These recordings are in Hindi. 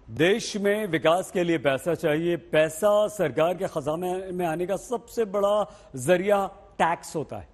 देश में विकास के लिए पैसा चाहिए। पैसा सरकार के खजाने में आने का सबसे बड़ा जरिया टैक्स होता है,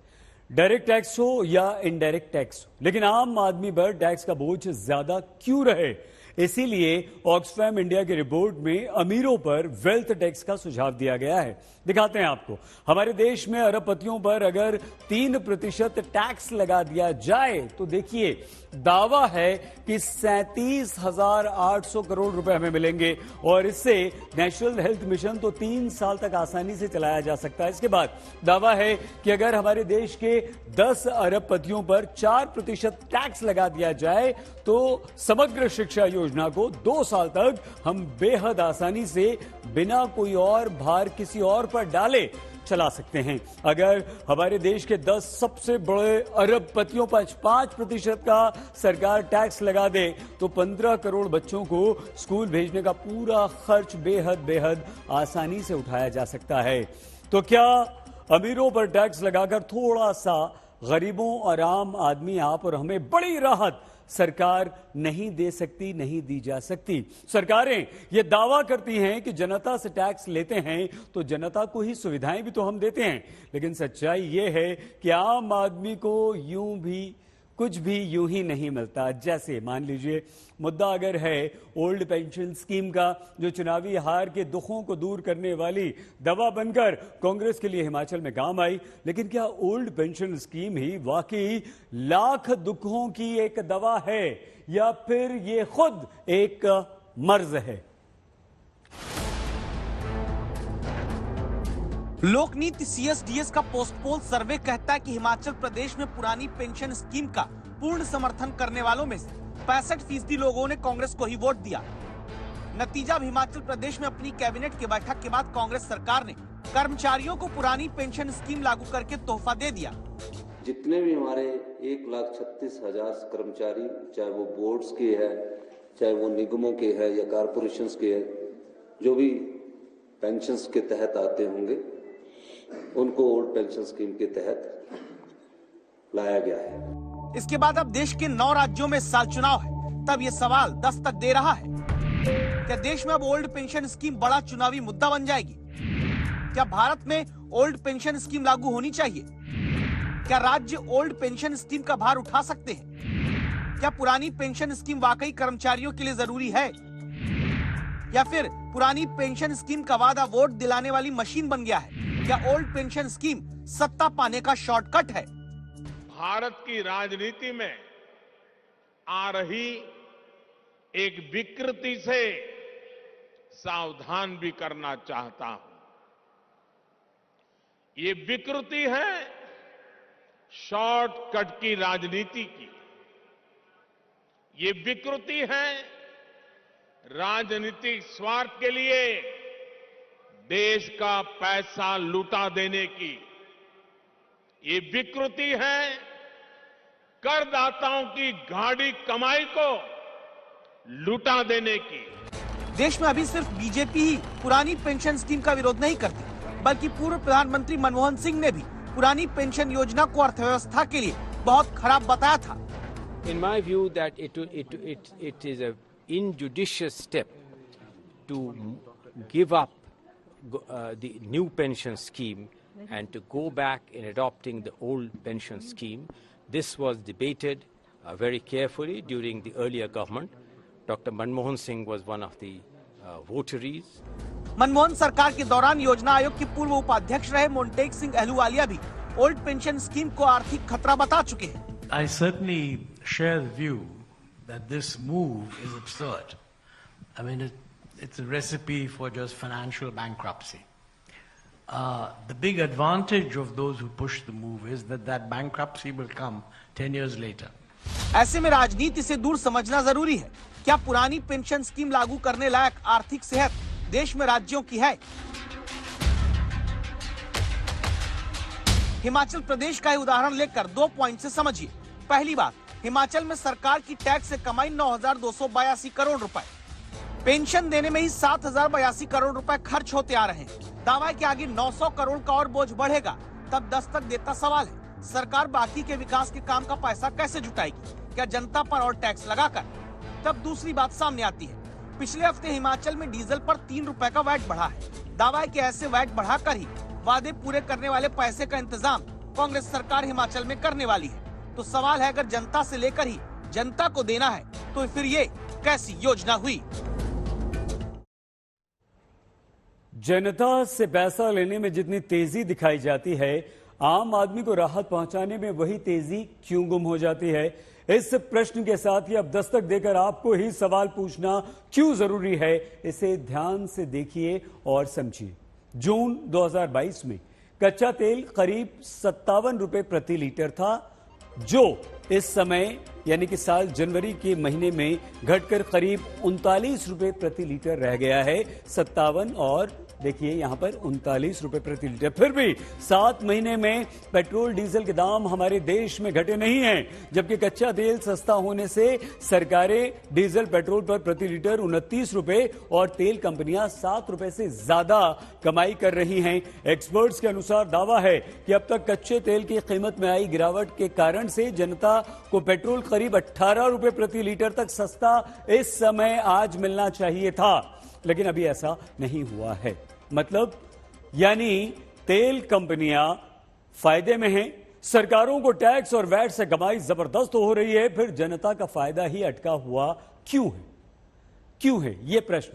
डायरेक्ट टैक्स हो या इनडायरेक्ट टैक्स हो। लेकिन आम आदमी पर टैक्स का बोझ ज्यादा क्यों रहे? इसीलिए ऑक्सफैम इंडिया की रिपोर्ट में अमीरों पर वेल्थ टैक्स का सुझाव दिया गया है। दिखाते हैं आपको। हमारे देश में अरबपतियों पर अगर 3% टैक्स लगा दिया जाए तो देखिए, दावा है कि 37,800 करोड़ रुपए हमें मिलेंगे और इससे नेशनल हेल्थ मिशन तो 3 साल तक आसानी से चलाया जा सकता है। इसके बाद दावा है कि अगर हमारे देश के 10 अरबपतियों पर 4% टैक्स लगा दिया जाए तो समग्र शिक्षा योजना को 2 साल तक हम बेहद आसानी से बिना कोई और भार किसी और पर डाले चला सकते हैं। अगर हमारे देश के 10 सबसे बड़े अरबपतियों पर 5% का सरकार टैक्स लगा दे तो 15 करोड़ बच्चों को स्कूल भेजने का पूरा खर्च बेहद आसानी से उठाया जा सकता है। तो क्या अमीरों पर टैक्स लगाकर थोड़ा सा गरीबों और आम आदमी, आप और हमें बड़ी राहत सरकार नहीं दे सकती, नहीं दी जा सकती? सरकारें ये दावा करती हैं कि जनता से टैक्स लेते हैं तो जनता को ही सुविधाएं भी तो हम देते हैं, लेकिन सच्चाई ये है कि आम आदमी को कुछ भी यूं ही नहीं मिलता। जैसे मान लीजिए, मुद्दा अगर है ओल्ड पेंशन स्कीम का, जो चुनावी हार के दुखों को दूर करने वाली दवा बनकर कांग्रेस के लिए हिमाचल में काम आई, लेकिन क्या ओल्ड पेंशन स्कीम ही वाकई लाख दुखों की एक दवा है या फिर ये खुद एक मर्ज है? लोकनीति सीएसडीएस का पोस्ट पोल सर्वे कहता है कि हिमाचल प्रदेश में पुरानी पेंशन स्कीम का पूर्ण समर्थन करने वालों में से 65% लोगों ने कांग्रेस को ही वोट दिया। नतीजा, हिमाचल प्रदेश में अपनी कैबिनेट की बैठक के बाद कांग्रेस सरकार ने कर्मचारियों को पुरानी पेंशन स्कीम लागू करके तोहफा दे दिया। जितने भी हमारे 1,36,000 कर्मचारी, चाहे वो बोर्ड्स के है, चाहे वो निगमों के है या कारपोरेशंस के है, जो भी पेंशन्स के तहत आते होंगे, उनको ओल्ड पेंशन स्कीम के तहत लाया गया है। इसके बाद अब देश के 9 राज्यों में इस साल चुनाव है। तब ये सवाल दस्तक दे रहा है, क्या देश में अब ओल्ड पेंशन स्कीम बड़ा चुनावी मुद्दा बन जाएगी? क्या भारत में ओल्ड पेंशन स्कीम लागू होनी चाहिए? क्या राज्य ओल्ड पेंशन स्कीम का भार उठा सकते हैं? क्या पुरानी पेंशन स्कीम वाकई कर्मचारियों के लिए जरूरी है, या फिर पुरानी पेंशन स्कीम का वादा वोट दिलाने वाली मशीन बन गया है? क्या ओल्ड पेंशन स्कीम सत्ता पाने का शॉर्टकट है? भारत की राजनीति में आ रही एक विकृति से सावधान भी करना चाहता हूं। ये विकृति है शॉर्टकट की राजनीति की। ये विकृति है राजनीतिक स्वार्थ के लिए देश का पैसा लुटा देने की। ये विकृति है करदाताओं की गाढ़ी कमाई को लुटा देने की। देश में अभी सिर्फ बीजेपी ही पुरानी पेंशन स्कीम का विरोध नहीं करती, बल्कि पूर्व प्रधानमंत्री मनमोहन सिंह ने भी पुरानी पेंशन योजना को अर्थव्यवस्था के लिए बहुत खराब बताया था। In my view, that it is a injudicious step to give up the new pension scheme and to go back in adopting the old pension scheme. This was debated very carefully during the earlier government. Dr. Manmohan Singh was one of the votaries. Manmohan सरकार के दौरान योजना आयोग के पूर्व उपाध्यक्ष रहे मोन्टेक सिंह अहलूवालिया भी ओल्ड पेंशन स्कीम को आर्थिक खतरा बता चुके हैं। I certainly share the view that this move is absurd. I mean, it's a recipe for just financial bankruptcy. The big advantage of those who push the move is that bankruptcy will come 10 years later. ऐसे में राजनीति से दूर समझना जरूरी है। क्या पुरानी पेंशन स्कीम लागू करने लायक आर्थिक सेहत देश में राज्यों की है? हिमाचल प्रदेश का उदाहरण लेकर 2 पॉइंट से समझिए। पहली बात, हिमाचल में सरकार की टैक्स से कमाई 9,282 करोड़ रुपए, पेंशन देने में ही 7,082 करोड़ रुपए खर्च होते आ रहे हैं। दावा है कि आगे 900 करोड़ का और बोझ बढ़ेगा। तब दस्तक देता सवाल है, सरकार बाकी के विकास के काम का पैसा कैसे जुटाएगी? क्या जनता पर और टैक्स लगाकर? तब दूसरी बात सामने आती है, पिछले हफ्ते हिमाचल में डीजल पर 3 रुपए का वैट बढ़ा है। दावा है कि ऐसे वैट बढ़ाकर ही वादे पूरे करने वाले पैसे का इंतजाम कांग्रेस सरकार हिमाचल में करने वाली है। तो सवाल है, अगर जनता से लेकर ही जनता को देना है तो फिर ये कैसी योजना हुई? जनता से पैसा लेने में जितनी तेजी दिखाई जाती है, आम आदमी को राहत पहुंचाने में वही तेजी क्यों गुम हो जाती है? इस प्रश्न के साथ ही अब दस्तक देकर आपको ही सवाल पूछना क्यों जरूरी है, इसे ध्यान से देखिए और समझिए। जून 2022 में कच्चा तेल करीब 57 रुपए प्रति लीटर था, जो इस समय यानी कि साल जनवरी के महीने में घटकर करीब 39 रुपए प्रति लीटर रह गया है। 57 और देखिए यहां पर 39 रुपए प्रति लीटर। फिर भी 7 महीने में पेट्रोल डीजल के दाम हमारे देश में घटे नहीं हैं, जबकि कच्चा तेल सस्ता होने से सरकारें डीजल पेट्रोल पर प्रति लीटर 29 रुपए और तेल कंपनियां 7 रुपए से ज्यादा कमाई कर रही हैं। एक्सपर्ट्स के अनुसार दावा है कि अब तक कच्चे तेल की कीमत में आई गिरावट के कारण से जनता को पेट्रोल करीब 18 रुपए प्रति लीटर तक सस्ता इस समय आज मिलना चाहिए था, लेकिन अभी ऐसा नहीं हुआ है। मतलब यानी तेल कंपनियां फायदे में हैं, सरकारों को टैक्स और वैट से कमाई जबरदस्त हो रही है, फिर जनता का फायदा ही अटका हुआ क्यों है? क्यों है ये प्रश्न